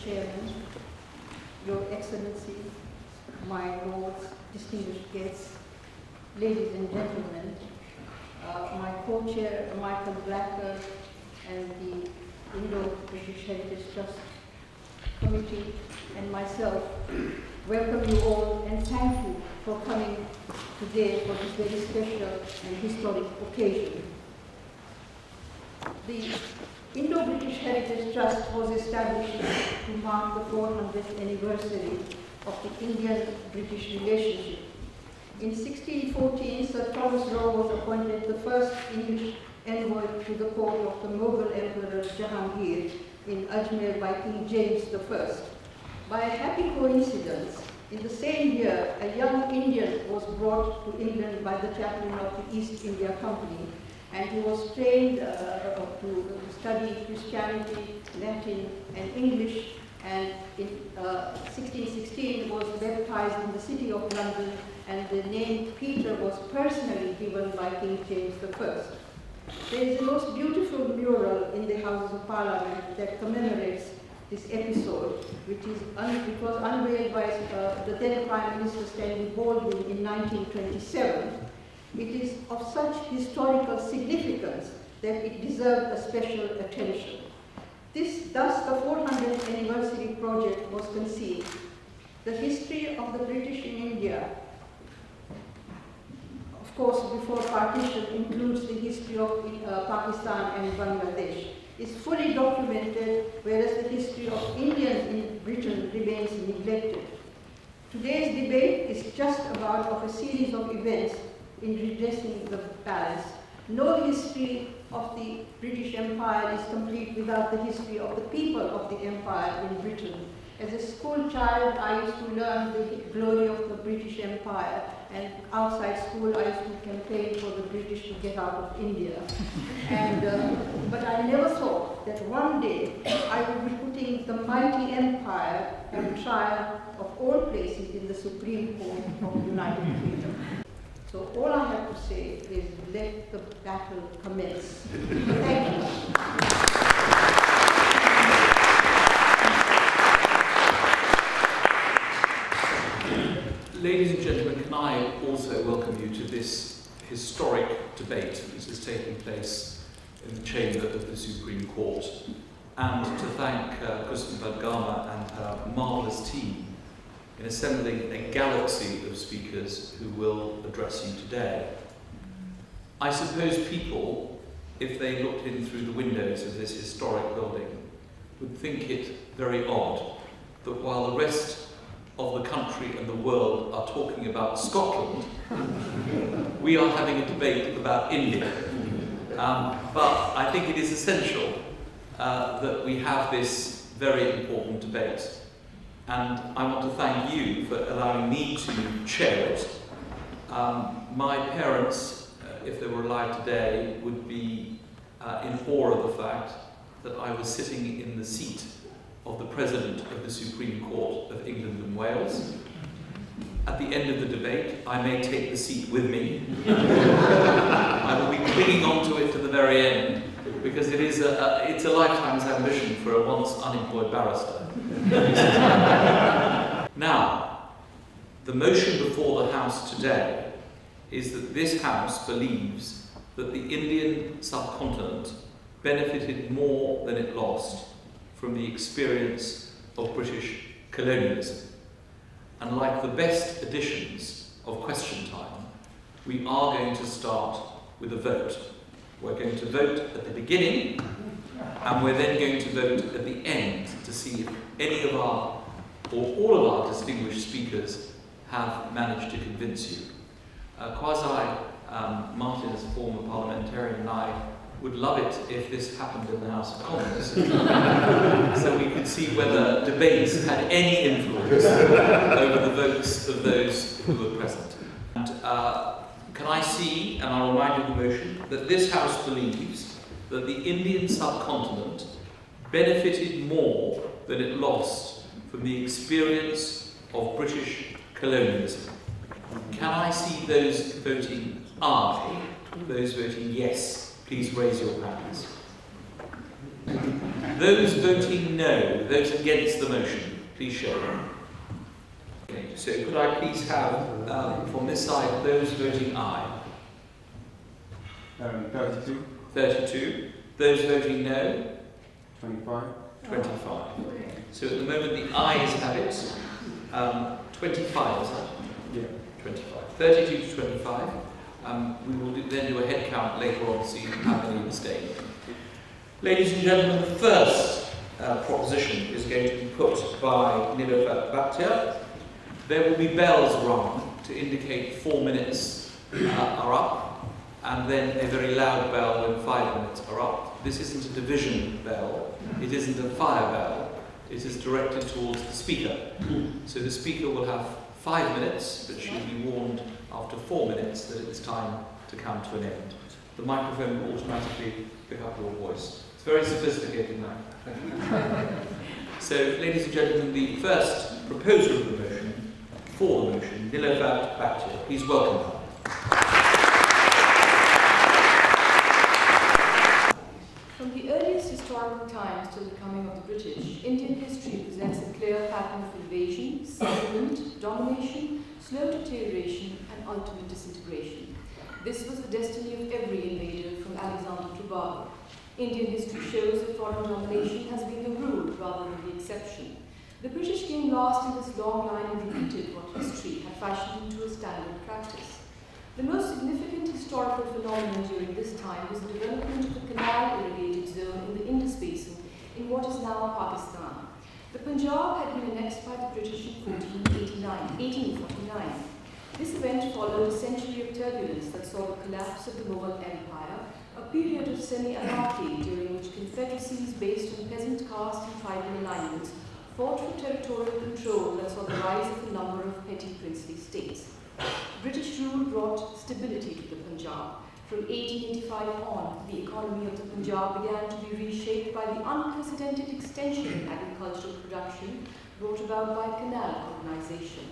Chairman, Your Excellency, my lords, distinguished guests, ladies and gentlemen, my co-chair, Michael Blacker, and the Indo-British Heritage Trust Committee, and myself, welcome you all and thank you for coming today for this very special and historic occasion. The Indo-British Heritage Trust was established to mark the 400th anniversary of the Indian-British relationship. In 1614, Sir Thomas Roe was appointed the first English envoy to the court of the Mughal Emperor Jahangir in Ajmer by King James I. By a happy coincidence, in the same year, a young Indian was brought to England by the chaplain of the East India Company, and he was trained to study Christianity, Latin, and English, and in 1616 was baptized in the city of London, and the name Peter was personally given by King James I. There is a most beautiful mural in the Houses of Parliament that commemorates this episode, which was unveiled by the then Prime Minister Stanley Baldwin in 1927. It is of such historical significance that it deserved a special attention. Thus, the 400th anniversary project was conceived. The history of the British in India, of course, before partition, includes the history of Pakistan and Bangladesh, is fully documented, whereas the history of Indians in Britain remains neglected. Today's debate is just about a series of events in redressing the balance. No history of the British Empire is complete without the history of the people of the empire in Britain. As a school child, I used to learn the glory of the British Empire, and outside school I used to campaign for the British to get out of India. But I never thought that one day I would be putting the mighty empire on trial of all places in the Supreme Court of the United Kingdom. So all I have to say is let the battle commence. Thank you. Ladies and gentlemen, can I also welcome you to this historic debate which is taking place in the chamber of the Supreme Court, and to thank Kristen Badgama and her marvellous team in assembling a galaxy of speakers who will address you today. I suppose people, if they looked in through the windows of this historic building, would think it very odd that while the rest of the country and the world are talking about Scotland, we are having a debate about India. But I think it is essential that we have this very important debate. And I want to thank you for allowing me to chair it. My parents, if they were alive today, would be in awe of the fact that I was sitting in the seat of the President of the Supreme Court of England and Wales. At the end of the debate, I may take the seat with me. I will be clinging on to it to the very end, because it's a lifetime's ambition for a once unemployed barrister. Now, the motion before the House today is that this House believes that the Indian subcontinent benefited more than it lost from the experience of British colonialism. And like the best editions of Question Time, we are going to start with a vote. We're going to vote at the beginning, and we're then going to vote at the end to see if any of our, or all of our distinguished speakers have managed to convince you. Martin, as a former parliamentarian, and I would love it if this happened in the House of Commons, so we could see whether debates had any influence over the votes of those who were present. And can I see, and I'll remind you of the motion, that this House believes that the Indian subcontinent benefited more than it lost from the experience of British colonialism. Can I see those voting aye, those voting yes? Please raise your hands. Those voting no, those against the motion, please show. Okay, so could I please have, from this side, those voting aye? 32. 32. Those voting no? 25. 25. So at the moment the ayes have it. 25, is that? Yeah. 25. 32 to 25. We will then do a head count later on to see how many abstain. Ladies and gentlemen, the first proposition is going to be put by Nilofer Bhatia. There will be bells rung to indicate 4 minutes are up, and then a very loud bell when 5 minutes are up. This isn't a division bell, it isn't a fire bell, it is directed towards the speaker. So the speaker will have 5 minutes, but she'll be warned after 4 minutes that it's time to come to an end. The microphone will automatically pick up your voice. It's very sophisticated now. So, ladies and gentlemen, the first proposer of the motion, for the motion, Nilofer Bhatia. Please welcome her. From the earliest historical times till the coming of the British, Indian history presents a clear pattern of invasion, settlement, domination, slow deterioration, and ultimate disintegration. This was the destiny of every invader from Alexander to Babur. Indian history shows that foreign domination has been the rule rather than the exception. The British came last in this long line and repeated what history had fashioned into a standard practice. The most significant historical phenomenon during this time was the development of the canal-irrigated zone in the Indus Basin in what is now Pakistan. The Punjab had been annexed by the British in 1849. This event followed a century of turbulence that saw the collapse of the Mughal Empire, a period of semi-anarchy during which confederacies based on peasant caste and tribal alignments fought for territorial control that saw the rise of a number of petty princely states. British rule brought stability to the Punjab. From 1885 on, the economy of the Punjab began to be reshaped by the unprecedented extension in agricultural production brought about by canal colonization.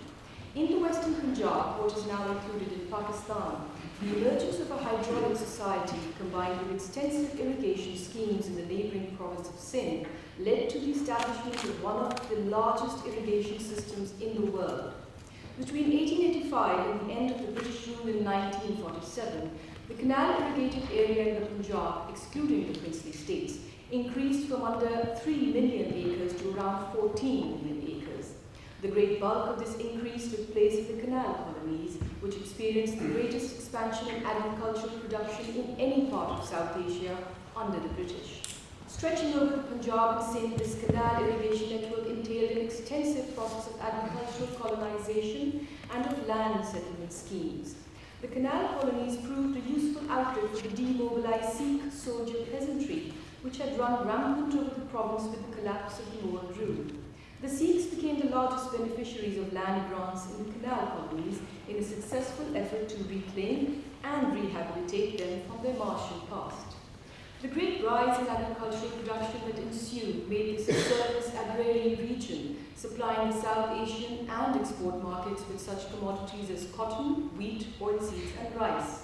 In the western Punjab, what is now included in Pakistan, the emergence of a hydraulic society combined with extensive irrigation schemes in the neighbouring province of Sindh led to the establishment of one of the largest irrigation systems in the world. Between 1885 and the end of the British rule in 1947, the canal-irrigated area in the Punjab, excluding the princely states, increased from under 3 million acres to around 14 million acres. The great bulk of this increase took place in the canal colonies, which experienced the greatest expansion in agricultural production in any part of South Asia under the British. Stretching over the Punjab and Sindh, this canal irrigation network entailed an extensive process of agricultural colonization and of land settlement schemes. The canal colonies proved a useful outlet for the demobilized Sikh soldier peasantry, which had run rampant over the province with the collapse of the Mughal rule. The Sikhs became the largest beneficiaries of land grants in the canal colonies in a successful effort to reclaim and rehabilitate them from their martial past. The great rise in agricultural production that ensued made this a surplus agrarian region, supplying the South Asian and export markets with such commodities as cotton, wheat, oilseeds, and rice.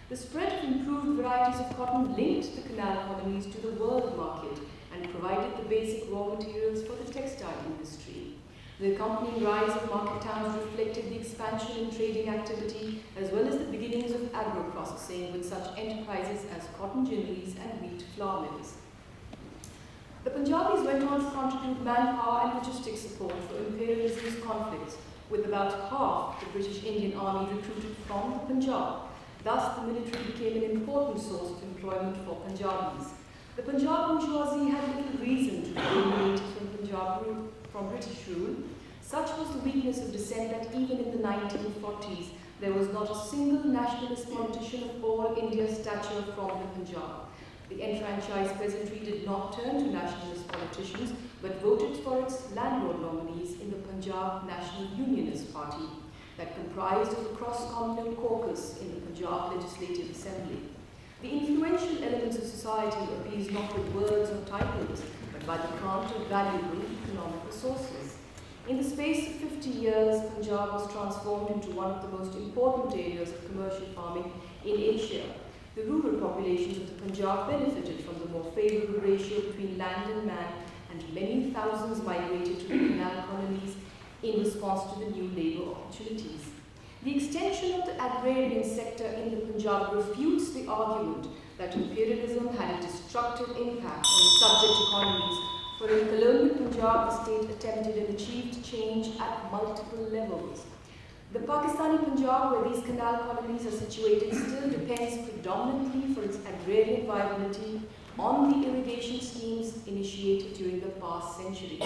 The spread of improved varieties of cotton linked the canal colonies to the world market and provided the basic raw materials for the textile industry. The accompanying rise of market towns reflected the expansion in trading activity as well as the beginnings of agro-processing with such enterprises as cotton ginneries and wheat flour mills. The Punjabis went on to contribute manpower and logistics support for imperialism's conflicts, with about half the British Indian Army recruited from the Punjab. Thus, the military became an important source of employment for Punjabis. The Punjab bourgeoisie had little reason to be alienated from British rule. Such was the weakness of dissent that even in the 1940s, there was not a single nationalist politician of all India's stature from the Punjab. The enfranchised peasantry did not turn to nationalist politicians, but voted for its landlord nominees in the Punjab National Unionist Party, that comprised of a cross-communal caucus in the Punjab Legislative Assembly. The influential elements of society appeased not with words or titles, but by the grant of valuable economic resources. In the space of 50 years, Punjab was transformed into one of the most important areas of commercial farming in Asia. The rural populations of the Punjab benefited from the more favourable ratio between land and man, and many thousands migrated to the canal colonies in response to the new labour opportunities. The extension of the agrarian sector in the Punjab refutes the argument that imperialism had a destructive impact on the subject economies, for in colonial Punjab the state attempted and achieved change at multiple levels. The Pakistani Punjab, where these canal colonies are situated, still depends predominantly for its agrarian viability on the irrigation schemes initiated during the past century.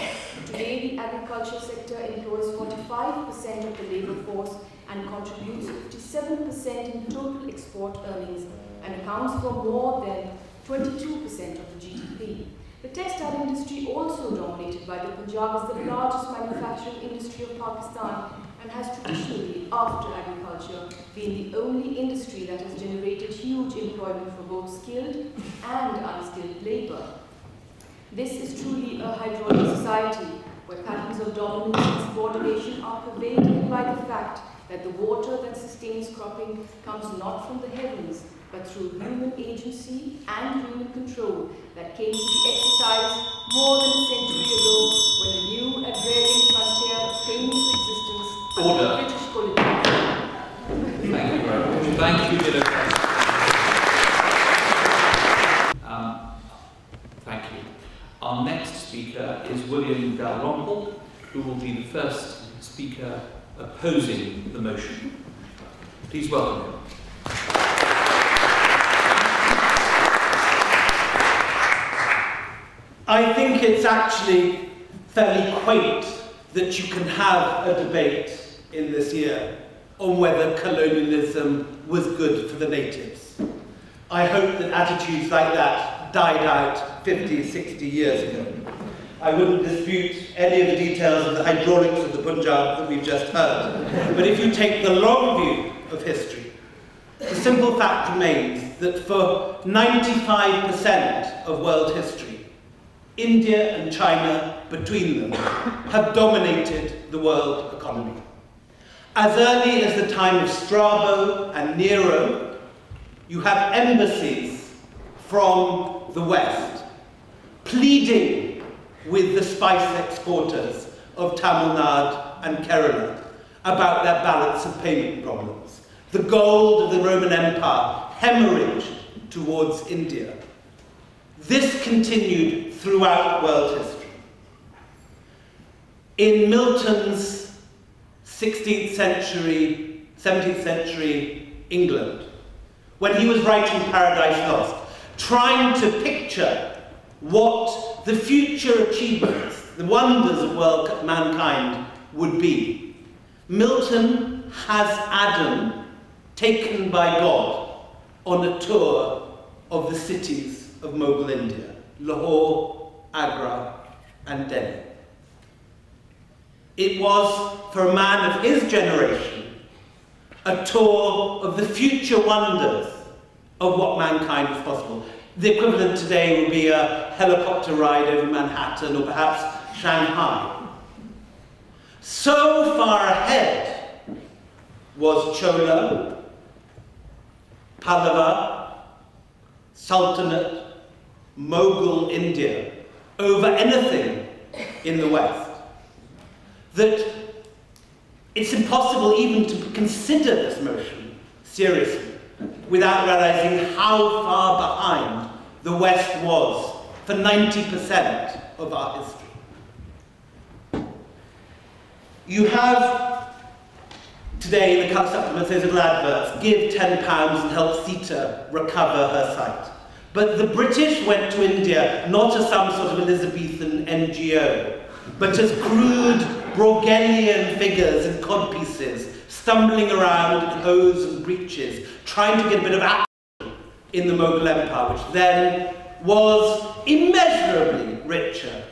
Today, the agriculture sector employs 45% of the labour force and contributes 57% in total export earnings and accounts for more than 22% of the GDP. The textile industry, also dominated by the Punjab, is the largest manufacturing industry of Pakistan and has traditionally, after agriculture, been the only industry that has generated huge employment for both skilled and unskilled labour. This is truly a hydraulic society, where patterns of dominance and subordination are pervaded by the fact that the water that sustains cropping comes not from the heavens, but through human agency and human control that came to be exercised more than a century ago when a new agrarian frontier came into existence under the British colonialism. Thank you very much. Thank you, Dilo. Thank you. Our next speaker is William Dalrymple, who will be the first speaker opposing the motion. Please welcome him. I think it's actually fairly quaint that you can have a debate in this year on whether colonialism was good for the natives. I hope that attitudes like that died out 50, 60 years ago. I wouldn't dispute any of the details of the hydraulics of the Punjab that we've just heard. But if you take the long view of history, the simple fact remains that for 95% of world history, India and China, between them, have dominated the world economy. As early as the time of Strabo and Nero, you have embassies from the West pleading with the spice exporters of Tamil Nadu and Kerala about their balance of payment problems. The gold of the Roman Empire hemorrhaged towards India. This continued throughout world history. In Milton's 16th century, 17th century England, when he was writing Paradise Lost, trying to picture what the future achievements, the wonders of mankind would be, Milton has Adam taken by God on a tour of the cities of Mughal India, Lahore, Agra, and Delhi. It was, for a man of his generation, a tour of the future wonders of what mankind was possible. The equivalent today would be a helicopter ride over Manhattan or perhaps Shanghai. So far ahead was Chola, Pallava, Sultanate, Mughal India over anything in the West, that it's impossible even to consider this motion seriously without realizing how far behind the West was for 90% of our history. You have today in the cut supplements those little adverts, give £10 and help Sita recover her sight. But the British went to India not as some sort of Elizabethan NGO, but as crude Bruegelian figures and codpieces, stumbling around in hose and breeches, trying to get a bit of action in the Mughal Empire, which then was immeasurably richer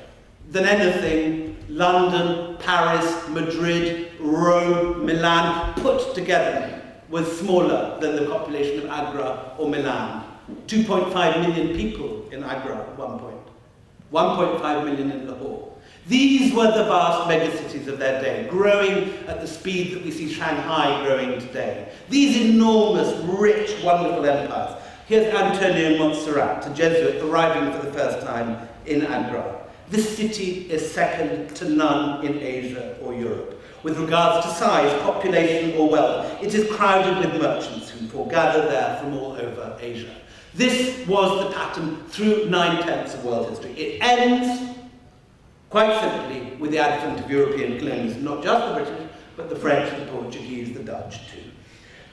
than anything London, Paris, Madrid, Rome, Milan put together was smaller than the population of Agra or Milan. 2.5 million people in Agra at one point, 1.5 million in Lahore. These were the vast megacities of their day, growing at the speed that we see Shanghai growing today. These enormous, rich, wonderful empires Here's Antonio Montserrat, a Jesuit arriving for the first time in Agra. This city is second to none in Asia or Europe. With regards to size, population or wealth, it is crowded with merchants who foregather there from all over Asia. This was the pattern through 9/10 of world history. It ends, quite simply, with the advent of European colonialism, not just the British, but the French, the Portuguese, the Dutch too.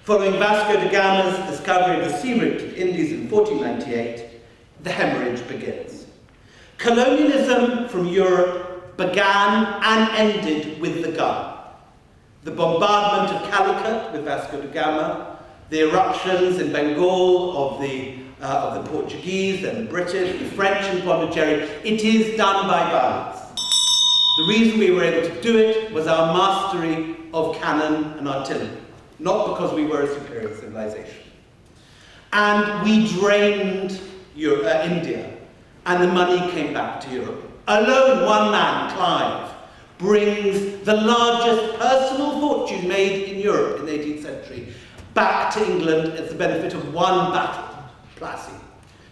Following Vasco da Gama's discovery of the sea route to the Indies in 1498, the hemorrhage begins. Colonialism from Europe began and ended with the gun. The bombardment of Calicut with Vasco da Gama, the eruptions in Bengal of the Portuguese and the British, the French in Pondicherry, it is done by violence. The reason we were able to do it was our mastery of cannon and artillery, not because we were a superior civilization. And we drained India, and the money came back to Europe. Alone, one man, Clive, brings the largest personal fortune made in Europe in the 18th century back to England as the benefit of one battle, Plassey.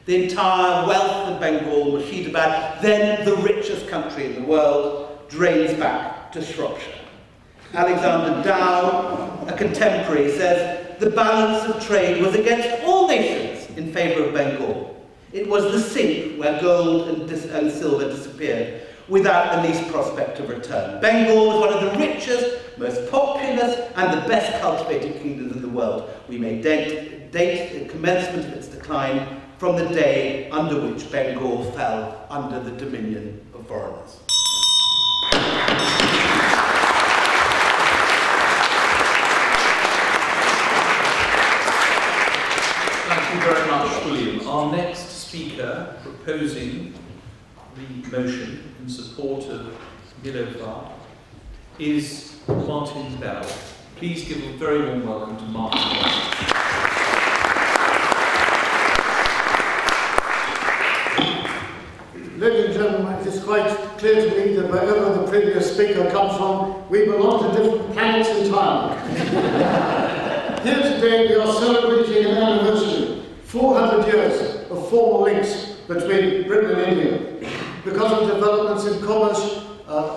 The entire wealth of Bengal, Murshidabad, then the richest country in the world, drains back to Shropshire. Alexander Dow, a contemporary, says, the balance of trade was against all nations in favour of Bengal. It was the sink where gold and silver disappeared, without the least prospect of return. Bengal was one of the richest, most populous, and the best cultivated kingdoms in the world. We may date the commencement of its decline from the day under which Bengal fell under the dominion of foreigners. Thank you very much, William. Our next speaker proposing the motion in support of Niloufar is Martin Bell. Please give a very warm welcome to Martin Bell. Ladies and gentlemen, it is quite clear to me that wherever the previous speaker comes from, we belong to different planets entirely. Here today we are celebrating an anniversary, 400 years of formal links between Britain and India, because of developments in commerce,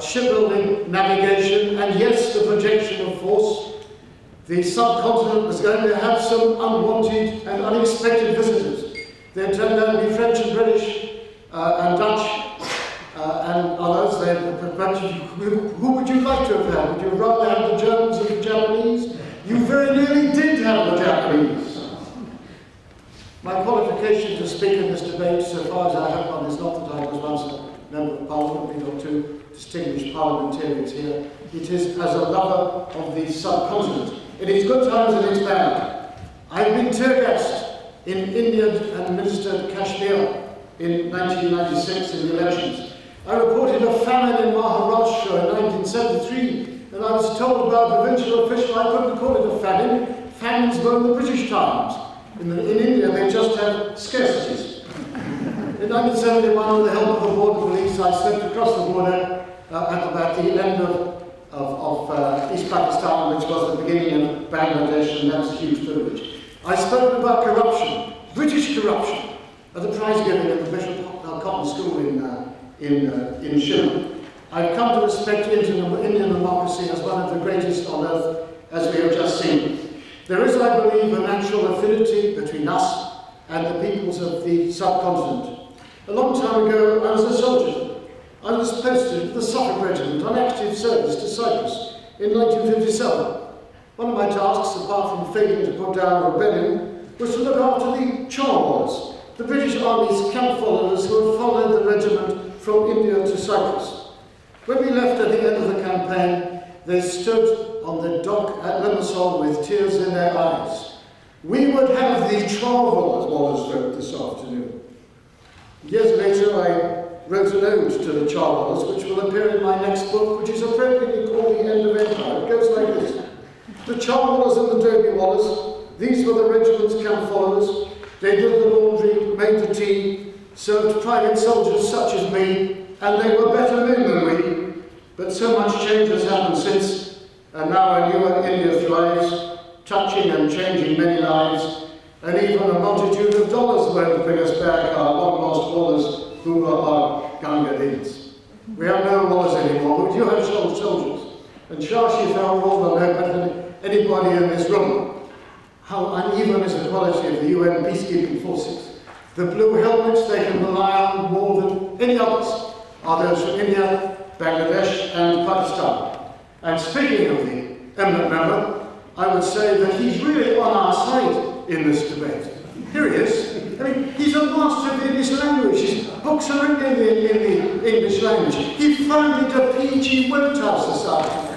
shipbuilding, navigation, and yes, the projection of force. The subcontinent was going to have some unwanted and unexpected visitors. They turned out to be French and British and Dutch and others. Who would you like to have had? Would you rather have the Germans and the Japanese? You very nearly did have the Japanese. My qualification to speak in this debate, so far as I have one, is not that I was once a member of Parliament. We've got two distinguished parliamentarians here. It is as a lover of the subcontinent. In its good times and its bad. I've been tear gassed in India and administered Kashmir in 1996 in the elections. I reported a famine in Maharashtra in 1973, and I was told by a provincial official I couldn't call it a famine. Famines were in the British times. In India, they just have scarcities. In 1971, with the help of the border police, I slipped across the border at about the end of East Pakistan, which was the beginning of Bangladesh, and that's a huge privilege. I spoke about corruption, British corruption, at the prize giving at the Bishop Cotton School in Shillong. I've come to respect Indian democracy as one of the greatest on earth, as we have just seen. There is, I believe, a natural affinity between us and the peoples of the subcontinent. A long time ago, I was a soldier. I was posted to the Suffolk Regiment on active service to Cyprus in 1957. One of my tasks, apart from failing to put down a rebellion, was to look after the Charwars, the British Army's camp followers who had followed the regiment from India to Cyprus. When we left at the end of the campaign, they stood on the dock at Limassol with tears in their eyes. We would have the Charwars, Wallace wrote this afternoon. Years later, I wrote an ode to the Charwars, which will appear in my next book, which is appropriately called The End of Empire. It goes like this. The Charwars and the Derby Wallers, these were the regiment's camp followers. They did the laundry, made the tea, served private soldiers such as me, and they were better men than we. But so much change has happened since, and now a newer India thrives, touching and changing many lives. and even a multitude of dollars won't bring us back our long-lost wallers who were our Gangadins. We have no wallers anymore, but we do have soldiers. And Shashi Tharoor will know better than anybody in this room how uneven is the quality of the UN peacekeeping forces. The blue helmets they can rely on more than any others are those from India, Bangladesh and Pakistan. And speaking of the eminent member, I would say that he's really on our side in this debate. Here he is. I mean, he's a master of the English language. His books are written in the English language. He founded a PG Webtower Society.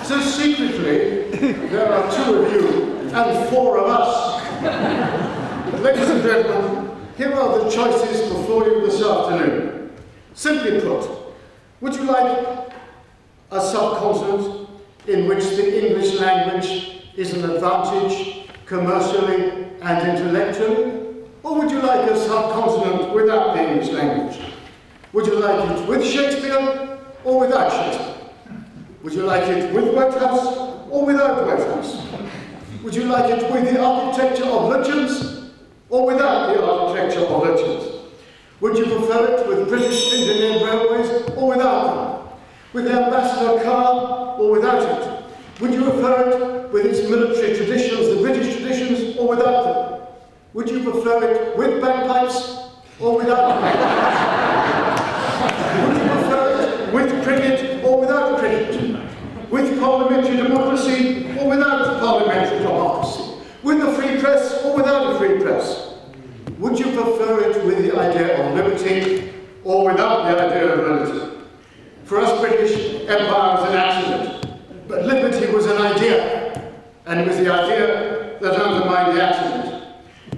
So secretly, there are 2 of you and 4 of us. Ladies and gentlemen, here are the choices before you this afternoon. Simply put, would you like a subcontinent in which the English language is an advantage commercially and intellectually? Or would you like a subcontinent without the English language? Would you like it with Shakespeare or without Shakespeare? Would you like it with Whitehouse or without Whitehouse? Would you like it with the architecture of legends or without the architecture of legends? Would you prefer it with British engineered railways or without them? With the ambassador car or without it? Would you prefer it with its military traditions, the British traditions, or without them? Would you prefer it with bagpipes or without bagpipes? Would you prefer it with cricket or without cricket? With parliamentary democracy or without parliamentary democracy? With a free press or without a free press? Would you prefer it with the idea of liberty or without the idea of liberty? For us British, empire was an accident, but liberty was an idea, and it was the idea that undermined the accident.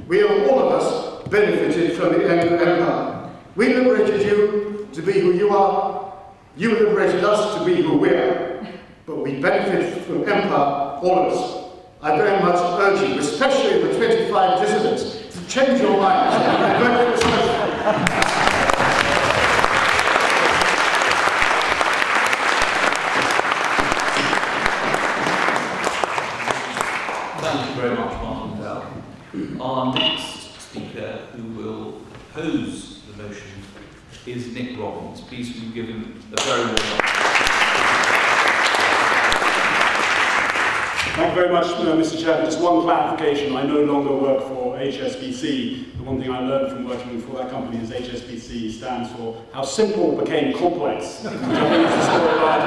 We have, all of us, benefited from the end of empire. We liberated you to be who you are, you liberated us to be who we are, but we benefit from empire, all of us. I very much urge you, especially the 25 dissidents, to change your minds and vote for this motion. Thank you very much, Martin Bell. Our next speaker who will oppose the motion is Nick Robbins. Please will you give him a very warm welcome. Thank you very much, Mr. Chairman. Just one clarification. I no longer work for HSBC. The one thing I learned from working for that company is HSBC stands for How Simple Became Complex, which I think is the story of our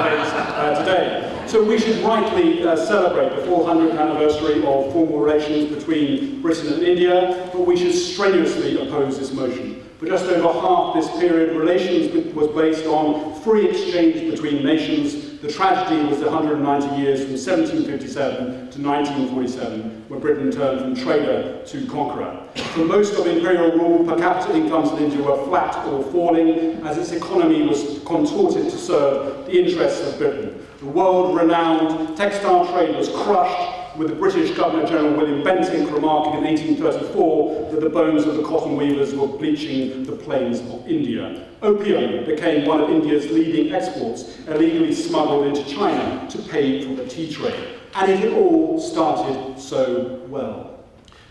debate today. So we should rightly celebrate the 400th anniversary of formal relations between Britain and India, but we should strenuously oppose this motion. For just over half this period, relations was based on free exchange between nations. The tragedy was the 190 years from 1757 to 1947, when Britain turned from trader to conqueror. For most of imperial rule, per capita incomes in India were flat or falling, as its economy was contorted to serve the interests of Britain. The world-renowned textile trade was crushed, with the British Governor-General William Bentinck remarking in 1834 that the bones of the cotton weavers were bleaching the plains of India. Opium became one of India's leading exports, illegally smuggled into China to pay for the tea trade. And it had all started so well.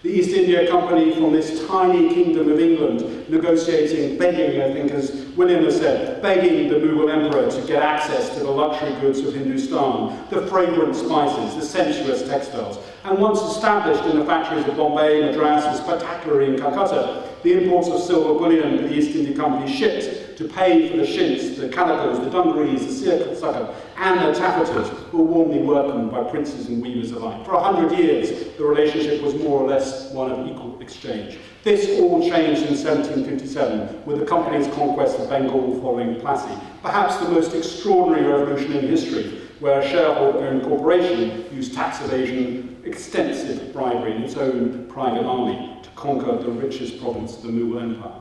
The East India Company from this tiny kingdom of England negotiating, begging, I think as William has said, begging the Mughal emperor to get access to the luxury goods of Hindustan, the fragrant spices, the sensuous textiles. And once established in the factories of Bombay, Madras and spectacularly in Calcutta, the imports of silver bullion that the East India Company shipped to pay for the chintz, the calicos, the dungarees, the seersucker, and the taffetas were warmly welcomed by princes and weavers alike. For 100 years, the relationship was more or less one of equal exchange. This all changed in 1757 with the company's conquest of Bengal following Plassey, perhaps the most extraordinary revolution in history, where a shareholder-owned corporation used tax evasion, extensive bribery in its own private army to conquer the richest province of the Mughal Empire.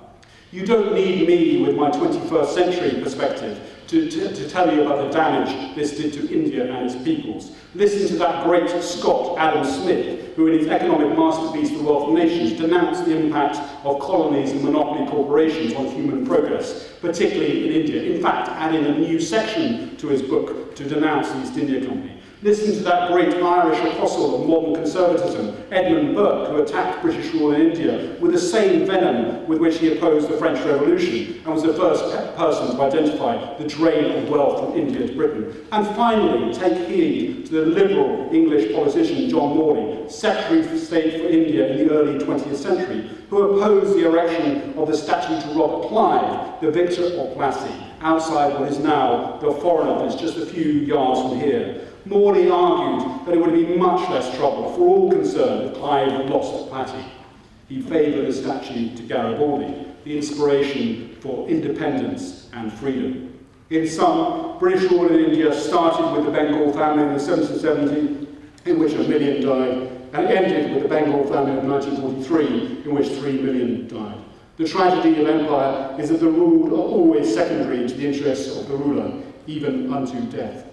You don't need me with my 21st century perspective to tell you about the damage this did to India and its peoples. Listen to that great Scot, Adam Smith, who in his economic masterpiece, The Wealth of Nations, denounced the impact of colonies and monopoly corporations on human progress, particularly in India. In fact, adding a new section to his book to denounce the East India Company. Listen to that great Irish apostle of modern conservatism, Edmund Burke, who attacked British rule in India with the same venom with which he opposed the French Revolution and was the first person to identify the drain of wealth from India to Britain. And finally, take heed to the liberal English politician John Morley, Secretary of State for India in the early 20th century, who opposed the erection of the statue to Robert Clive, the victor of Plassey, outside what is now the Foreign Office, just a few yards from here. Morley argued that it would be much less trouble for all concerned if Clive had lost at Plassey. He favoured a statue to Garibaldi, the inspiration for independence and freedom. In sum, British rule in India started with the Bengal famine in 1770, in which 1 million died, and ended with the Bengal famine of 1943, in which 3 million died. The tragedy of empire is that the ruled are always secondary to the interests of the ruler, even unto death.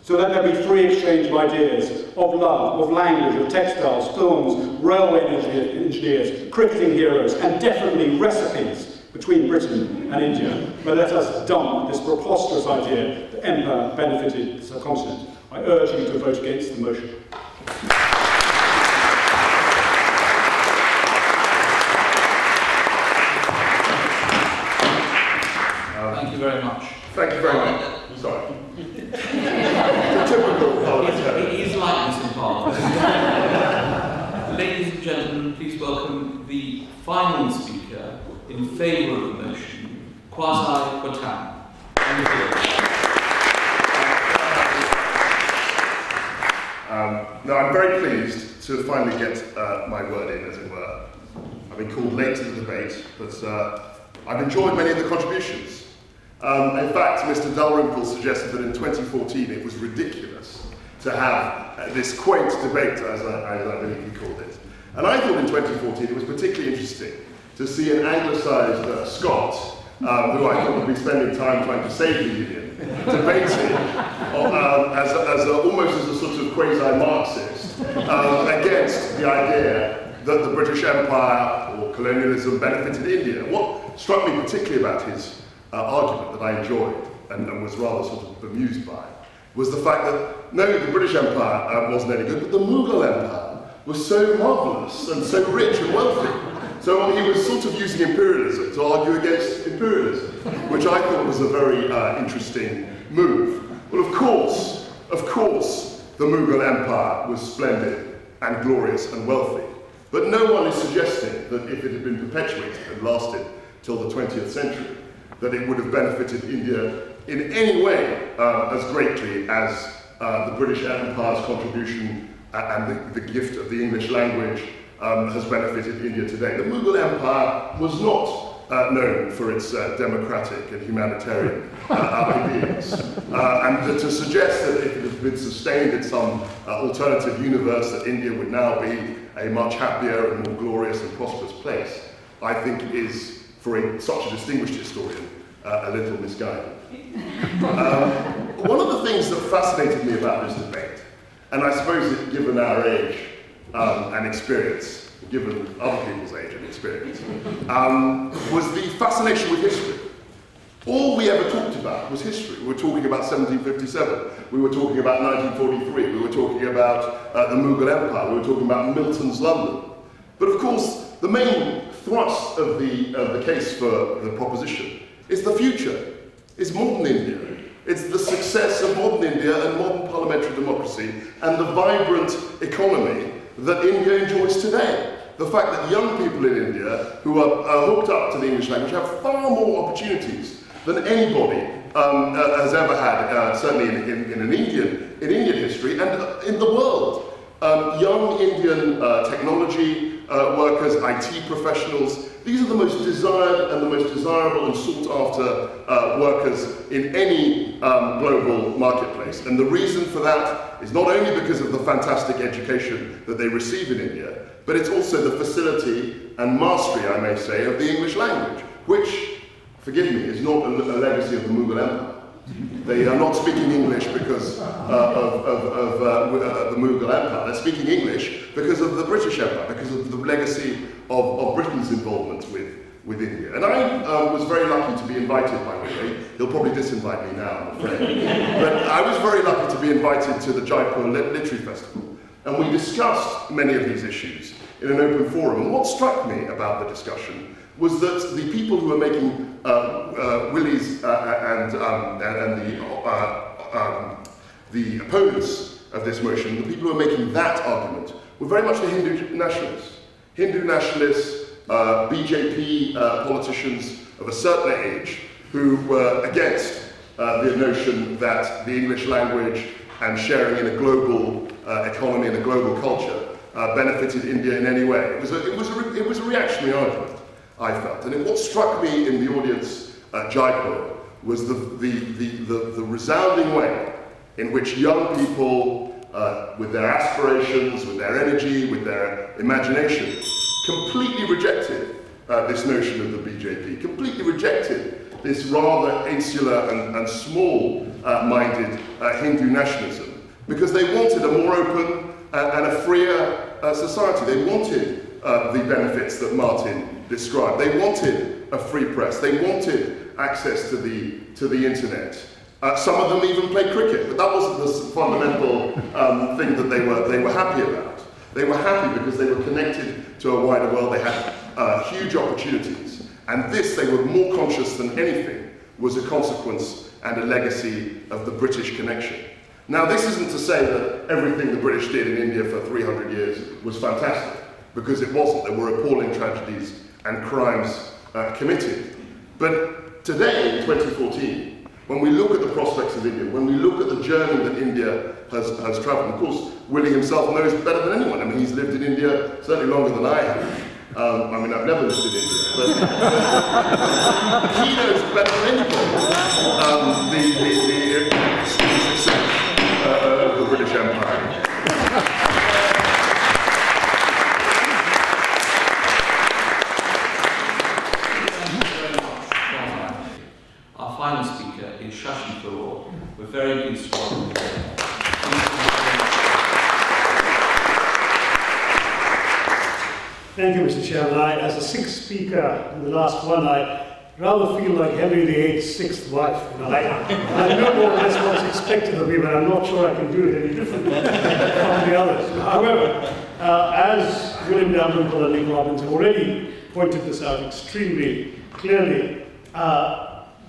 So let there be free exchange of ideas, of love, of language, of textiles, films, railway engineers, cricketing heroes, and definitely recipes between Britain and India. But let us dump this preposterous idea that empire benefited the subcontinent. I urge you to vote against the motion. Thank you very much. Thank you very much. Sorry. It is like this in Parliament. Ladies and gentlemen, please welcome the final speaker in favour of the motion, Kwasi Kwarteng. Now, I'm very pleased to finally get my word in, as it were. I've been called late to the debate, but I've enjoyed many of the contributions. In fact, Mr. Dalrymple suggested that in 2014 it was ridiculous to have this quaint debate, as I believe he called it. And I thought in 2014 it was particularly interesting to see an anglicised Scot, who I thought would be spending time trying to save the Union, debating almost as a sort of quasi-Marxist against the idea that the British Empire or colonialism benefited India. What struck me particularly about his argument that I enjoyed and was rather sort of bemused by was the fact that no, the British Empire wasn't any good, but the Mughal Empire was so marvellous and so rich and wealthy. So he was sort of using imperialism to argue against imperialism, which I thought was a very interesting move. Well, of course, the Mughal Empire was splendid and glorious and wealthy, but no one is suggesting that if it had been perpetuated and lasted till the 20th century, that it would have benefited India in any way as greatly as the British Empire's contribution and the gift of the English language has benefited India today. The Mughal Empire was not known for its democratic and humanitarian ideals. And to suggest that if it had been sustained in some alternative universe, that India would now be a much happier and more glorious and prosperous place, I think is, for such a distinguished historian, a little misguided. One of the things that fascinated me about this debate, and I suppose that given our age and experience, given other people's age and experience, was the fascination with history. All we ever talked about was history. We were talking about 1757, we were talking about 1943, we were talking about the Mughal Empire, we were talking about Milton's London. But of course, the main thrust of the case for the proposition is the future. It's modern India. It's the success of modern India and modern parliamentary democracy and the vibrant economy that India enjoys today. The fact that young people in India who are hooked up to the English language have far more opportunities than anybody has ever had, certainly in Indian history and in the world. Young Indian technology workers, IT professionals, these are the most desired and the most desirable and sought after workers in any global marketplace. And the reason for that is not only because of the fantastic education that they receive in India, but it's also the facility and mastery, I may say, of the English language, which, forgive me, is not a legacy of the Mughal Empire. They are not speaking English because of the Mughal Empire. They're speaking English because of the British Empire, because of the legacy of Britain's involvement with with India. And I was very lucky to be invited by Willie. He'll probably disinvite me now, I'm afraid. But I was very lucky to be invited to the Jaipur Literary Festival. And we discussed many of these issues in an open forum. And what struck me about the discussion was that the people who were making Willie's the opponents of this motion, the people who were making that argument, were very much the Hindu nationalists. Hindu nationalists, BJP politicians of a certain age who were against the notion that the English language and sharing in a global economy and a global culture benefited India in any way. It was a reactionary argument, I felt. And what struck me in the audience at Jaipur was the resounding way in which young people, with their aspirations, with their energy, with their imagination, completely rejected this notion of the BJP, completely rejected this rather insular and small-minded Hindu nationalism, because they wanted a more open and a freer society. They wanted the benefits that Martin described. They wanted a free press. They wanted access to the internet. Some of them even played cricket, but that wasn't the fundamental thing that they were happy about. They were happy because they were connected to a wider world. They had huge opportunities, and this, they were more conscious than anything, was a consequence and a legacy of the British connection. Now, this isn't to say that everything the British did in India for 300 years was fantastic, because it wasn't. There were appalling tragedies and crimes committed. But today, in 2014, when we look at the prospects of India, when we look at the journey that India has travelled, of course, Willie himself knows better than anyone. I mean, he's lived in India certainly longer than I have. I mean, I've never lived in India, but he knows better than anybody the success of the British Empire. Our final speaker is Shashi Tharoor. We're very pleased to welcome him. Thank you, Mr. Chairman. As a sixth speaker in the last one, I rather feel like Henry VIII's sixth wife. I know more or less what's expected of me, but I'm not sure I can do it any differently from the others. However, as William Dalrymple and Nick Robbins have already pointed this out extremely clearly,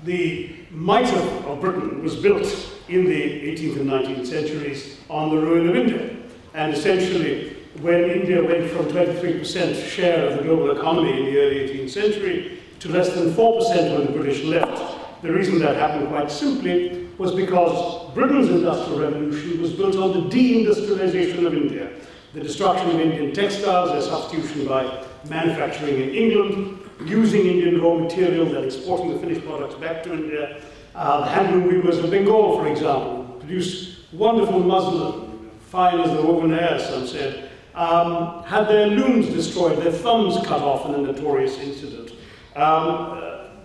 the might of Britain was built in the 18th and 19th centuries on the ruin of India. And essentially, when India went from 23% share of the global economy in the early 18th century to less than 4% when the British left, the reason that happened quite simply was because Britain's industrial revolution was built on the deindustrialization of India, the destruction of Indian textiles, their substitution by manufacturing in England, using Indian raw materials and exporting the finished products back to India. The handloom weavers of Bengal, for example, produced wonderful muslin, fine as the woven hair, some said, had their looms destroyed, their thumbs cut off in a notorious incident.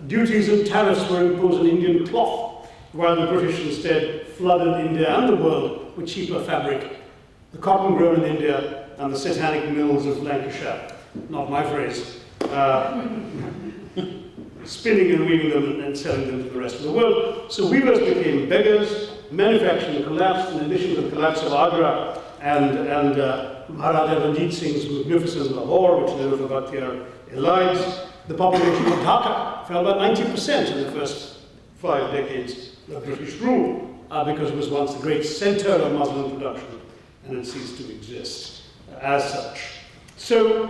Duties and tariffs were imposed on Indian cloth, while the British instead flooded India and the world with cheaper fabric, the cotton grown in India and the satanic mills of Lancashire. Not my phrase. Spinning and weaving them and selling them to the rest of the world. So weavers became beggars, manufacturing collapsed, in addition to the collapse of Agra and Maharaja Ranjit Singh's magnificent Lahore, which Nehru Bhatia elides. The population of Dhaka fell by 90% in the first 5 decades of British rule, because it was once the great center of muslin production, and it ceased to exist as such. So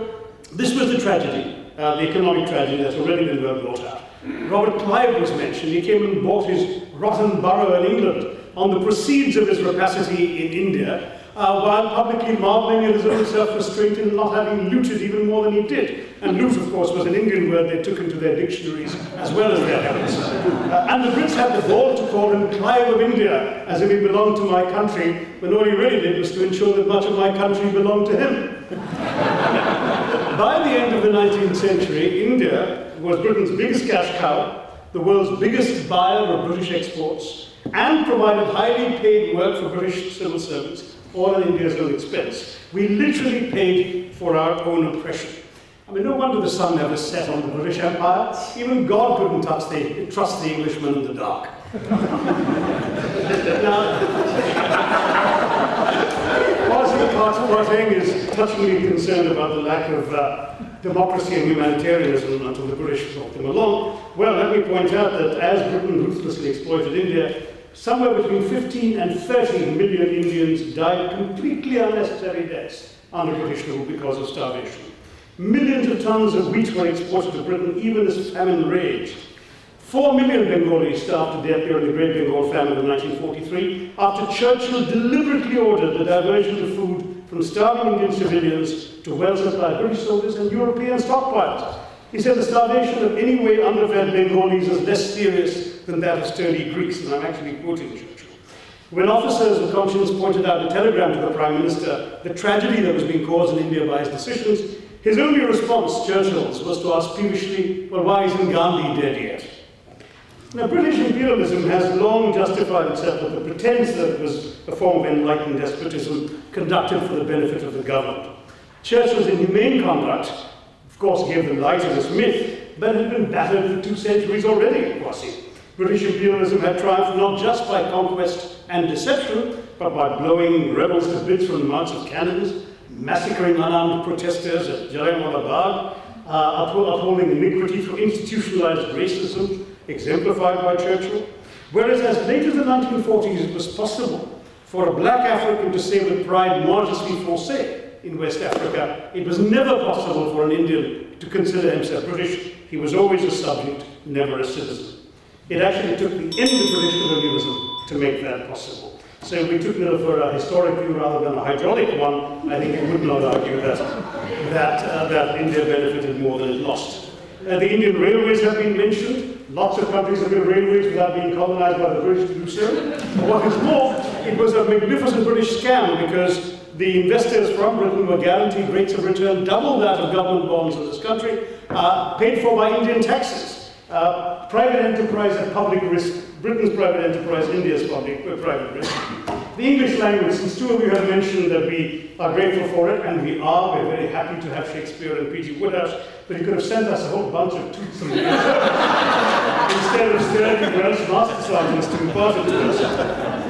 this was the tragedy. The economic tragedy that's already been brought out. Robert Clive was mentioned. He came and bought his rotten borough in England on the proceeds of his rapacity in India, while publicly marveling at his own self-restraint in not having looted even more than he did. And loot, of course, was an Indian word they took into their dictionaries as well as their habits. And the Brits had the gall to call him Clive of India, as if he belonged to my country, when all he really did was to ensure that much of my country belonged to him. By the end of the 19th century, India was Britain's biggest cash cow, the world's biggest buyer of British exports, and provided highly paid work for British civil servants, all at India's own expense. We literally paid for our own oppression. I mean, no wonder the sun never set on the British Empire. Even God couldn't trust the Englishman in the dark. Now, Poiting is touchingly concerned about the lack of democracy and humanitarianism until the British brought them along. Well, let me point out that as Britain ruthlessly exploited India, somewhere between 15 and 30 million Indians died completely unnecessary deaths under British rule because of starvation. Millions of tons of wheat were exported to Britain even as famine raged. 4 million Bengalis starved to death during the Great Bengal Famine in 1943 after Churchill deliberately ordered the diversion of food from starving Indian civilians to well-supplied British soldiers and European stockpiles. He said the starvation of anyway underfed Bengalis is less serious than that of sturdy Greeks, and I'm actually quoting Churchill. When officers of conscience pointed out a telegram to the Prime Minister the tragedy that was being caused in India by his decisions, his only response, Churchill's, was to ask peevishly, well, why isn't Gandhi dead yet? Now, British imperialism has long justified itself with the pretense that it was a form of enlightened despotism conducted for the benefit of the government. Churchill's inhumane conduct, of course, gave the lie to this myth, but it had been battered for 2 centuries already, Kwasi. British imperialism had triumphed not just by conquest and deception, but by blowing rebels to bits from the mouths of cannons, massacring unarmed protesters at Jallianwala Bagh, upholding iniquity through institutionalized racism, exemplified by Churchill. Whereas as late as the 1940s it was possible for a black African to say with pride, moi je suis français, in West Africa, it was never possible for an Indian to consider himself British. He was always a subject, never a citizen. It actually took the end of British colonialism to make that possible. So if we took it for a historic view rather than a hydraulic one, I think we would not argue that India benefited more than it lost. The Indian railways have been mentioned. Lots of countries have built railways without being colonized by the British to do so. But what is more, it was a magnificent British scam because the investors from Britain were guaranteed rates of return double that of government bonds in this country, paid for by Indian taxes. Private enterprise at public risk, Britain's private enterprise, India's private risk. The English language, since 2 of you have mentioned that we are grateful for it, and we are, we're very happy to have Shakespeare and P.G. Wodehouse, but you could have sent us a whole bunch of toots and instead of sturdy Welsh master sergeants to impart it to us.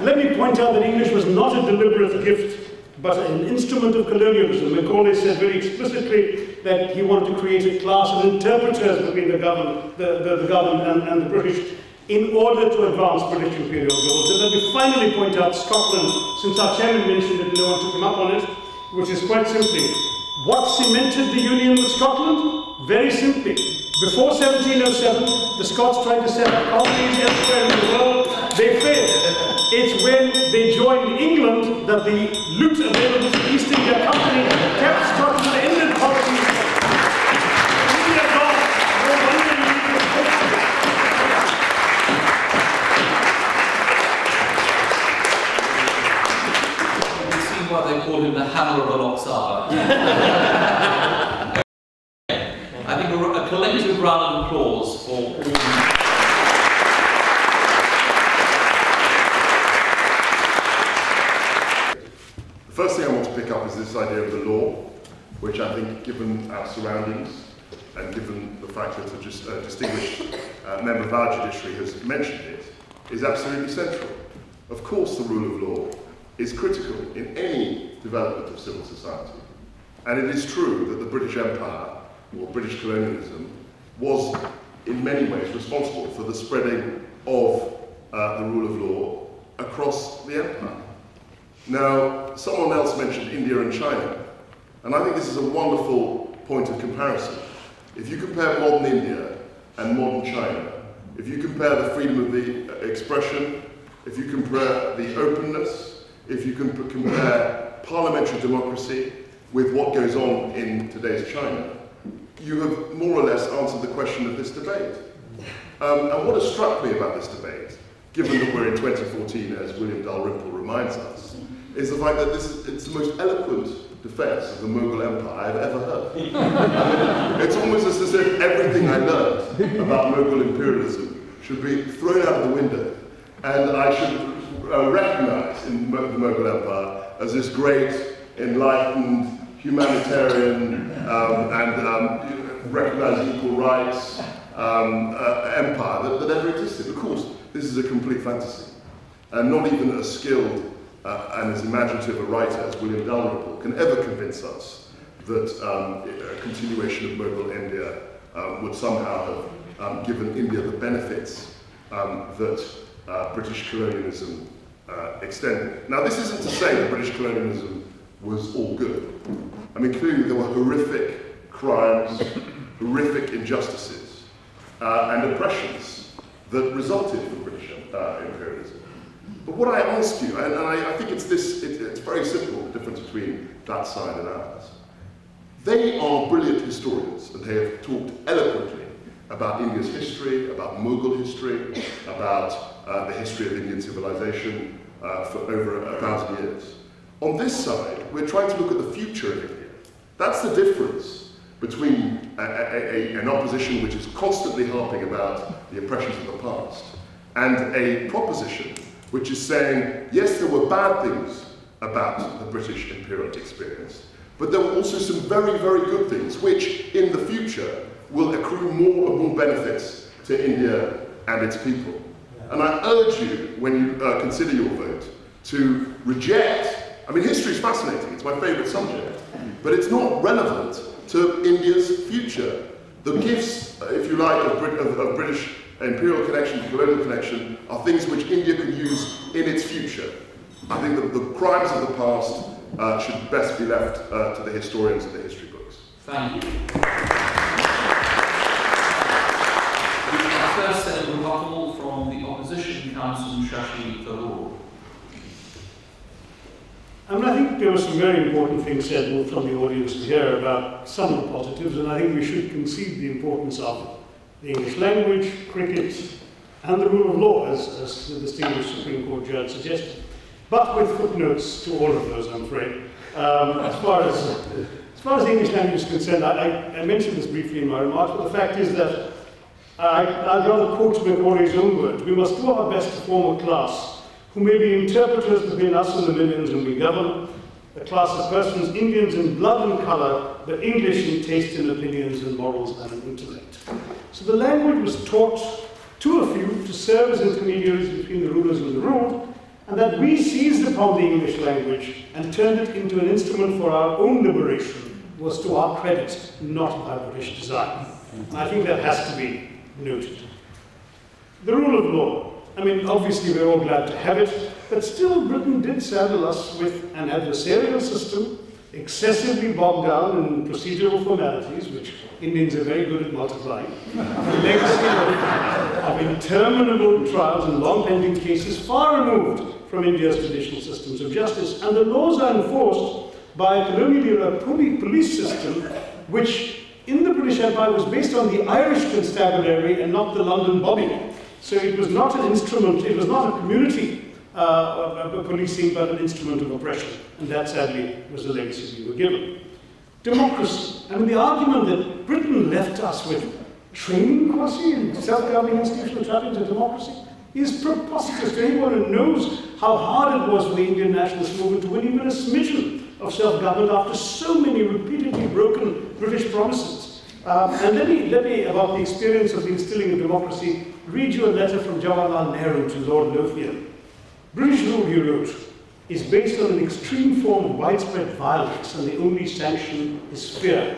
Let me point out that English was not a deliberate gift, but an instrument of colonialism. Macaulay said very explicitly that he wanted to create a class of interpreters between the government and the British in order to advance British imperial goals. And let me finally point out Scotland, since our chairman mentioned it and no one took him up on it, which is quite simply, what cemented the union with Scotland? Very simply, before 1707, the Scots tried to set up colonies elsewhere in the world. They failed. It's when they joined England that the loot available to the East India Company kept Scotland ended policies. India gone. No wonder you need to You can see why they call him the Hammer of the Loksara. I think a collective round of applause for all. The first thing I want to pick up is this idea of the law, which I think, given our surroundings and given the fact that a distinguished member of our judiciary has mentioned it, is absolutely central. Of course, the rule of law is critical in any development of civil society. And it is true that the British Empire, or British colonialism, was in many ways responsible for the spreading of the rule of law across the empire. Now, someone else mentioned India and China, and I think this is a wonderful point of comparison. If you compare modern India and modern China, if you compare the freedom of the expression, if you compare the openness, if you can compare parliamentary democracy with what goes on in today's China, you have more or less answered the question of this debate. And what has struck me about this debate, given that we're in 2014, as William Dalrymple reminds us, is the fact that it's the most eloquent defense of the Mughal Empire I've ever heard. It's almost as if everything I learned about Mughal imperialism should be thrown out of the window, and I should recognize in the Mughal Empire as this great, enlightened, humanitarian, and recognizing equal rights empire that ever existed. Of course, this is a complete fantasy. And not even as skilled and as imaginative a writer as William Dalrymple can ever convince us that a continuation of Mughal India would somehow have given India the benefits that British colonialism extended. Now, this isn't to say that British colonialism was all good. I mean, clearly there were horrific crimes, horrific injustices, and oppressions that resulted from British imperialism. But what I ask you, and I think it's very simple, the difference between that side and ours. They are brilliant historians, and they have talked eloquently about India's history, about Mughal history, about the history of Indian civilization for over 1,000 years. On this side, we're trying to look at the future of India. That's the difference between an opposition which is constantly harping about the oppressions of the past and a proposition which is saying, yes, there were bad things about the British imperial experience, but there were also some very, very good things which, in the future, will accrue more and more benefits to India and its people. And I urge you, when you consider your vote, to reject, I mean, history is fascinating, it's my favourite subject, but it's not relevant to India's future. The gifts, if you like, of British imperial connection, colonial connection, are things which India can use in its future. I think that the crimes of the past should best be left to the historians of the history books. Thank you. The first set of rebuttal from the opposition counsel, Shashi Tharoor. I mean, I think there were some very important things said from the audience here about some of the positives, and I think we should concede the importance of the English language, cricket, and the rule of law, as the distinguished Supreme Court judge suggested. But with footnotes to all of those, I'm afraid. As far as the English language is concerned, I mentioned this briefly in my remarks, but the fact is that I'd rather quote Macaulay's own words. We must do our best to form a class who may be interpreters between us and the millions whom we govern, a class of persons, Indians in blood and colour, but English in taste and opinions and morals and in intellect. So the language was taught to a few to serve as intermediaries between the rulers and the ruled, and that we seized upon the English language and turned it into an instrument for our own liberation was to our credit, not by British design. And I think that has to be noted. The rule of law. I mean, obviously we're all glad to have it, but still Britain did saddle us with an adversarial system, excessively bogged down in procedural formalities, which Indians are very good at multiplying, a legacy of interminable trials and long pending cases far removed from India's traditional systems of justice. And the laws are enforced by a colonial-era police system, which in the British Empire was based on the Irish constabulary and not the London bobby. So it was not an instrument, it was not a community policing, but an instrument of oppression. And that, sadly, was the legacy we were given. Democracy. I mean, the argument that Britain left us with training quasi in self-governing institutional trappings of democracy is preposterous to anyone who knows how hard it was for the Indian nationalist movement to win even a smidgen of self-government after so many repeatedly broken British promises. And let me, about the experience of the instilling of democracy, read you a letter from Jawaharlal Nehru to Lord Lothian. British rule, he wrote, is based on an extreme form of widespread violence, and the only sanction is fear.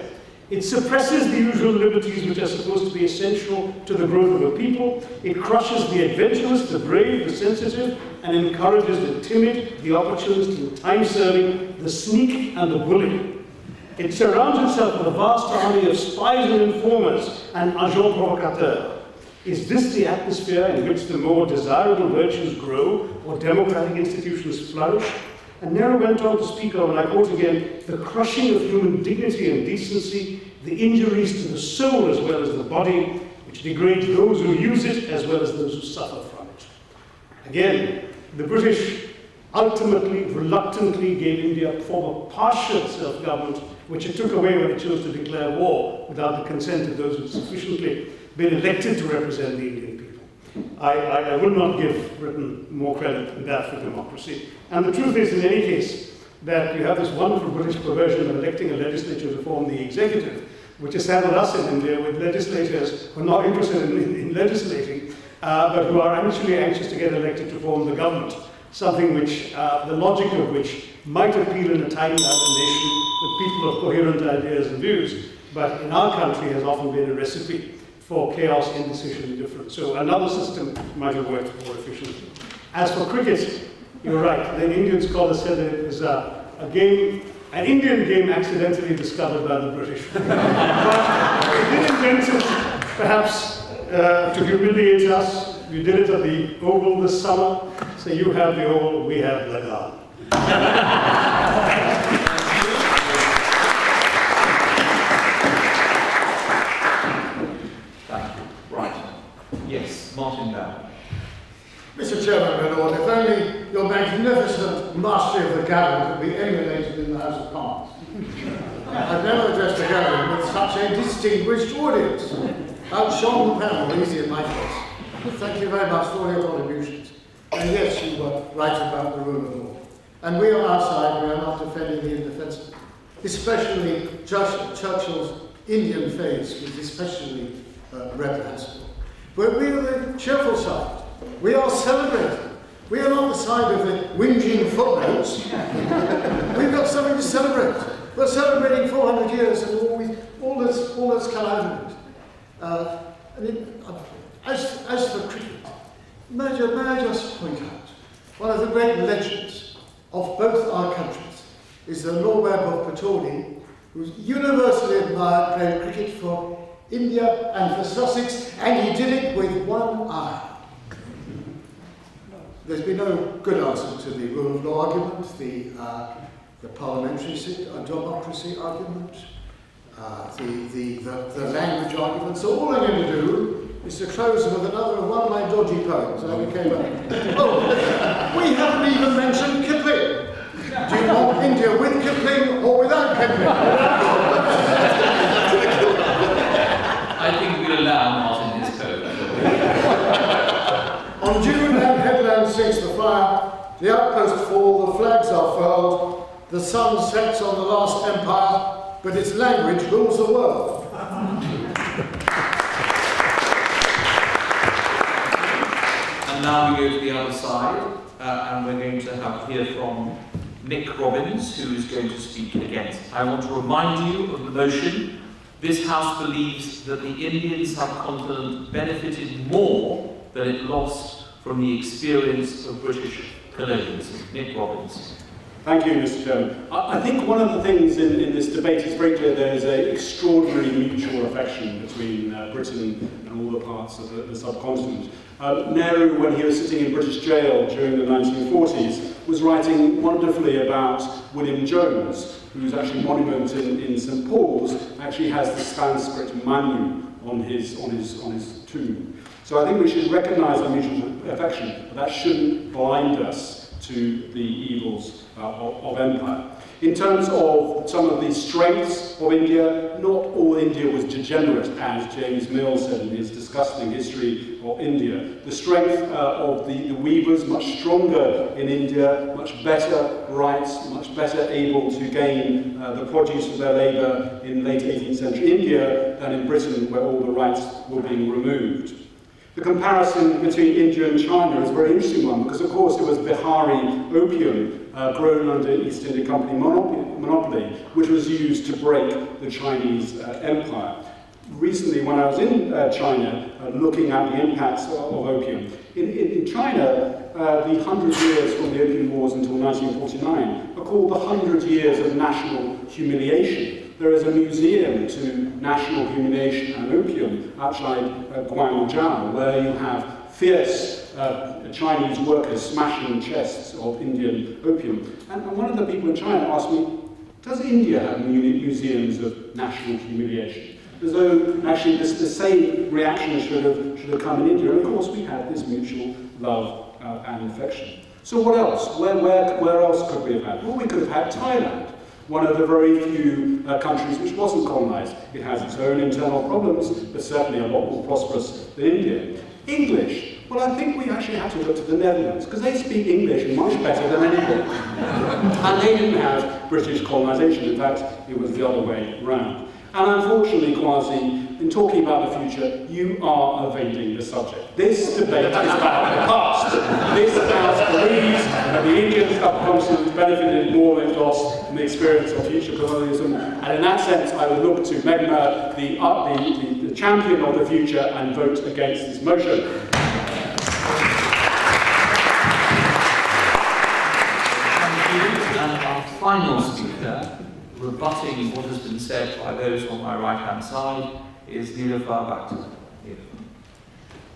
It suppresses the usual liberties which are supposed to be essential to the growth of a people. It crushes the adventurous, the brave, the sensitive, and encourages the timid, the opportunist, the time-serving, the sneak, and the bully. It surrounds itself with a vast army of spies and informers and agents provocateurs. Is this the atmosphere in which the more desirable virtues grow or democratic institutions flourish? And Nehru went on to speak of, and I quote again, the crushing of human dignity and decency, the injuries to the soul as well as the body, which degrades those who use it as well as those who suffer from it. Again, the British ultimately, reluctantly gave India a form of partial self-government, which it took away when it chose to declare war without the consent of those who had sufficiently been elected to represent the Indian people. I will not give Britain more credit than that for democracy. And the truth is, in any case, that you have this wonderful British perversion of electing a legislature to form the executive, which has saddled us in India with legislators who are not interested in legislating, but who are actually anxious to get elected to form the government, something which, the logic of which might appeal in a tiny island nation with people of coherent ideas and views, but in our country has often been a recipe for chaos, indecision, and difference. So another system might have worked more efficiently. As for cricket, you're right. The Indian scholar said that it was a game, an Indian game accidentally discovered by the British. But we did invent it, perhaps, to humiliate us. We did it at the Oval this summer. So you have the Oval, we have the Garden. Thank you. Right. Yes, Martin now. Mr. Chairman, my Lord, if only your magnificent mastery of the gathering could be emulated in the House of Commons. I've never addressed a gathering with such a distinguished audience. Outshone the panel, easy in my case. Thank you very much for all your contributions. And yes, you were right about the rule of law. And we on our side, we are not defending the indefensible. Especially Churchill's Indian phase was especially reprehensible. But we are the cheerful side. We are celebrating. We are not the side of the whinging footnotes. We've got something to celebrate. We're celebrating 400 years and all that's come out of it. As for cricket, may I just point out, one of the great legends of both our countries is the Lord Webb of Pataudi, who's universally admired, played cricket for India and for Sussex, and he did it with one eye. There's been no good answer to the rule of law argument, the parliamentary democracy argument, the language argument. So all I'm going to do is to close with another of one of my dodgy poems. We haven't even mentioned Kipling. Do you want India with Kipling or without Kipling? I think we'll allow Martin his poem. On June and headland sinks the fire, the outposts fall, the flags are furled, the sun sets on the last empire, but its language rules the world. And now we go to the other side, and we're going to hear from Nick Robbins, who is going to speak against. I want to remind you of the motion. This House believes that the Indian subcontinent benefited more than it lost from the experience of British colonialism. Nick Robbins. Thank you, Mr. Chairman. I think one of the things in this debate is very clear there is an extraordinary mutual affection between Britain and all the parts of the subcontinent. Nehru, when he was sitting in British jail during the 1940s, was writing wonderfully about William Jones, whose actually monument in St. Paul's actually has the Sanskrit Manu on his tomb. So I think we should recognise our mutual affection, but that shouldn't blind us to the evils of empire. In terms of some of the strengths of India, not all India was degenerate, as James Mill said in his disgusting history of India. The strength of the weavers, much stronger in India, much better rights, much better able to gain the produce of their labour in late 18th century India than in Britain, where all the rights were being removed. The comparison between India and China is a very interesting one because, of course, it was Bihari opium grown under East India Company monopoly, which was used to break the Chinese empire. Recently, when I was in China, looking at the impacts of opium, in China, the 100 years from the Opium Wars until 1949 are called the 100 years of national humiliation. There is a museum to national humiliation and opium outside Guangzhou, where you have fierce Chinese workers smashing chests of Indian opium. And one of the people in China asked me, does India have museums of national humiliation? As though actually the same reaction should have come in India. And of course we had this mutual love and affection. So what else? Where else could we have had? Well, we could have had Thailand. One of the very few countries which wasn't colonized. It has its own internal problems, but certainly a lot more prosperous than India. English. Well, I think we actually have to look to the Netherlands, because they speak English much better than anybody. And they didn't have British colonisation. In fact, it was the other way round. And unfortunately, Kwasi, in talking about the future, you are evading the subject. This debate is about the past. This House believes that the Indian subcontinent benefited more than it lost from the experience of future colonialism. And in that sense, I would look to Megna, the champion of the future, and vote against this motion. And our final speaker, rebutting what has been said by those on my right-hand side, is Nilüfer Bhattacharya.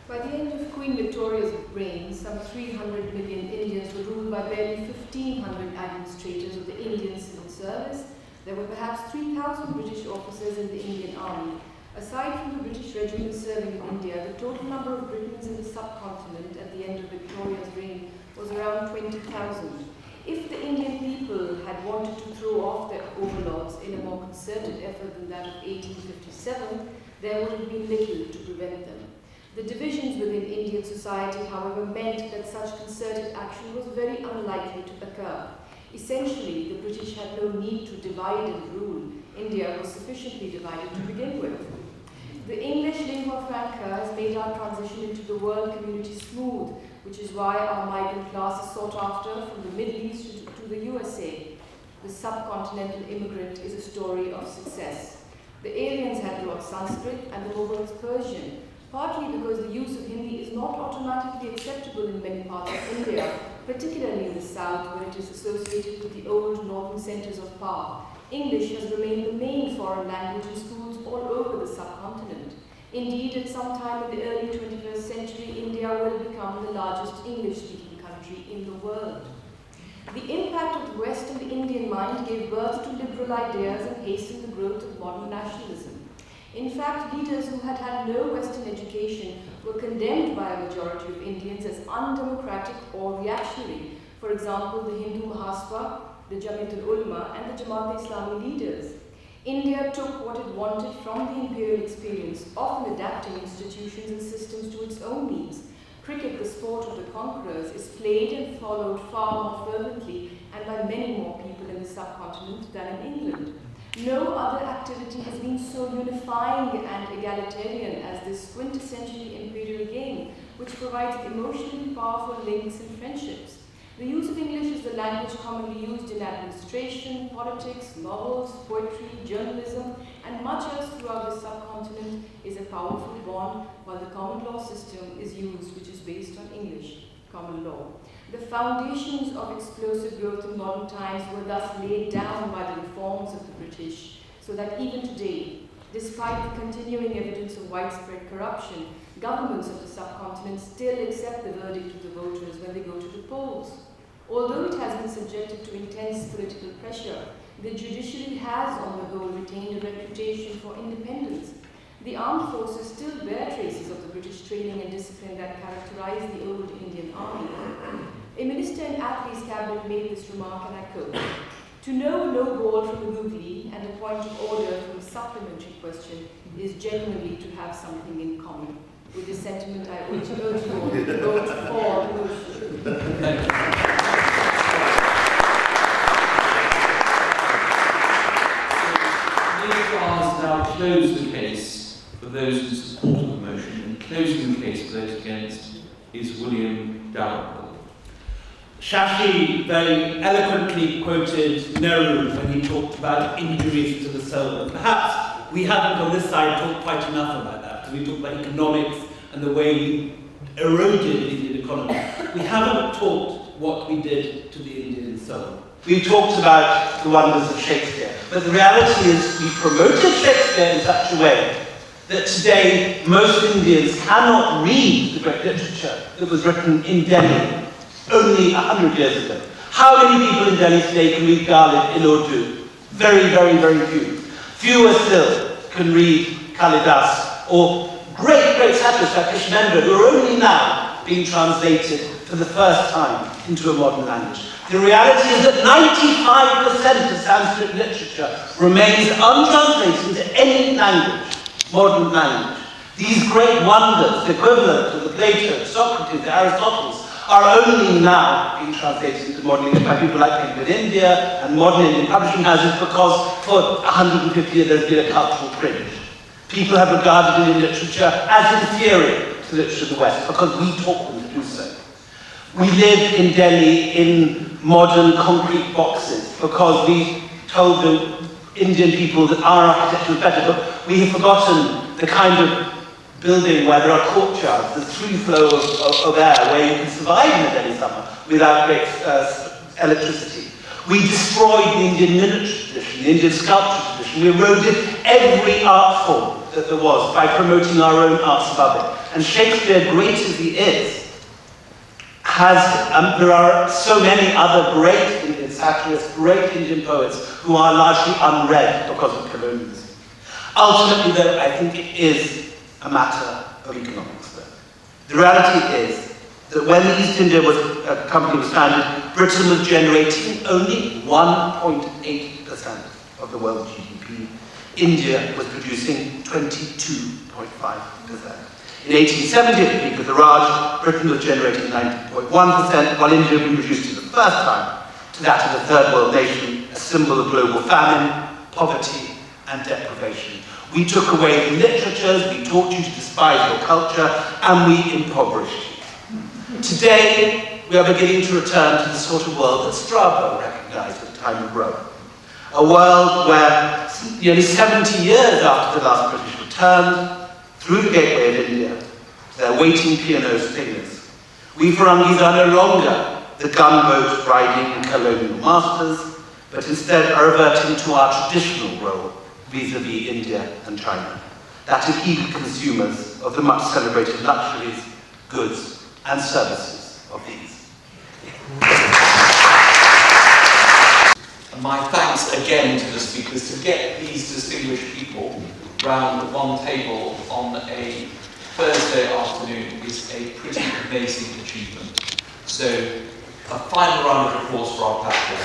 By the end of Queen Victoria's reign, some 300 million Indians were ruled by barely 1,500 administrators of the Indian civil service. There were perhaps 3,000 British officers in the Indian army. Aside from the British regiment serving in India, the total number of Britons in the subcontinent at the end of Victoria's reign was around 20,000. If the Indian people had wanted to throw off their overlords in a more concerted effort than that of 1857, there would have been little to prevent them. The divisions within Indian society, however, meant that such concerted action was very unlikely to occur. Essentially, the British had no need to divide and rule. India was sufficiently divided to begin with. The English lingua franca has made our transition into the world community smooth, which is why our migrant class is sought after from the Middle East to the USA. The subcontinental immigrant is a story of success. The aliens had brought Sanskrit and the Mughals Persian, partly because the use of Hindi is not automatically acceptable in many parts of India, particularly in the south where it is associated with the old northern centres of power. English has remained the main foreign language in schools all over the subcontinent. Indeed, at some time in the early 21st century, India will become the largest English-speaking country in the world. The impact of the West on the Indian mind gave birth to liberal ideas and hastened the growth of modern nationalism. In fact, leaders who had had no Western education were condemned by a majority of Indians as undemocratic or reactionary. For example, the Hindu Mahasabha, the Jamiat-ul-Ulama, and the Jamaat-e-Islami leaders. India took what it wanted from the imperial experience, often adapting institutions and systems to its own needs. Cricket, the sport of the conquerors, is played and followed far more fervently and by many more people in the subcontinent than in England. No other activity has been so unifying and egalitarian as this quintessentially imperial game, which provides emotionally powerful links and friendships. The use of English is the language commonly used in administration, politics, novels, poetry, journalism, and much else throughout the subcontinent is a powerful bond, while the common law system is used, which is based on English common law. The foundations of explosive growth in modern times were thus laid down by the reforms of the British, so that even today, despite the continuing evidence of widespread corruption, governments of the subcontinent still accept the verdict of the voters when they go to the polls. Although it has been subjected to intense political pressure, the judiciary has, on the whole, retained a reputation for independence. The armed forces still bear traces of the British training and discipline that characterized the old Indian army. A minister in Attlee's cabinet made this remark, and I quote, "To know no ball from a googly and a point of order from a supplementary question is genuinely to have something in common." With this sentiment, I urge you all to vote for the motion. Now close the case for those who support the motion, and closing the case for those against is William Dalrymple. Shashi very eloquently quoted Nehru when he talked about injuries to the soul. Perhaps we haven't on this side talked quite enough about that, because we talked about economics and the way we eroded the Indian economy. We haven't talked what we did to the Indian soul. We talked about the wonders of Shakespeare, but the reality is we promoted Shakespeare in such a way that today most Indians cannot read the great literature that was written in Delhi only 100 years ago. How many people in Delhi today can read Ghalib in Urdu? Very, very, very few. Fewer still can read Kalidas or great, great satirists like Krishnendra, who are only now being translated for the first time into a modern language. The reality is that 95% of Sanskrit literature remains untranslated into any language, modern language. These great wonders, the equivalent of the Plato, Socrates, the Aristotle, are only now being translated into modern English by people like Penguin India and modern Indian publishing houses, because for 150 years there's been a cultural cringe. People have regarded Indian literature as inferior to the literature of the West because we taught them to do so. We live in Delhi in modern concrete boxes because we told the Indian people that our architecture was better, but we have forgotten the kind of building where there are courtyards, the free flow of air, where you can survive in the Delhi summer without great electricity. We destroyed the Indian miniature tradition, the Indian sculpture tradition. We eroded every art form that there was by promoting our own arts above it. And Shakespeare, great as he is, there are so many other great Indian satirists, great Indian poets who are largely unread because of colonialism. Ultimately, though, I think it is a matter of economics, though. The reality is that when the East India Company was founded, Britain was generating only 1.8% of the world's GDP. India was producing 22.5%. In 1870, at the peak of the Raj, Britain was generating 90.1%, while India had been reduced for the first time to that of a third world nation, a symbol of global famine, poverty, and deprivation. We took away the literatures, we taught you to despise your culture, and we impoverished you. Today, we are beginning to return to the sort of world that Strabo recognized at the time of Rome. A world where, nearly 70 years after the last British returned, through the gateway of India, their waiting pianos fingers, we Farangis are no longer the gunboat riding colonial masters, but instead are reverting to our traditional role vis-à-vis India and China, that of eager consumers of the much celebrated luxuries, goods, and services of these. And my thanks again to the speakers. To get these distinguished people round one table on a Thursday afternoon is a pretty amazing achievement. So, a final round of applause for our platform.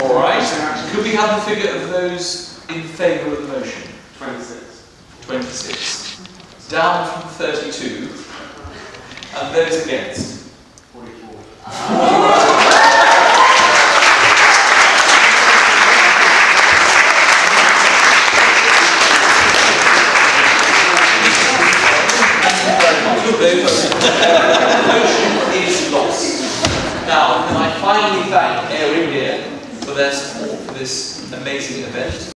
All right. Could we have the figure of those in favour of the motion? 26. 26. Down from 32. And those against? 44. The motion is lost. Now, can I finally thank Air India for their support for this amazing event?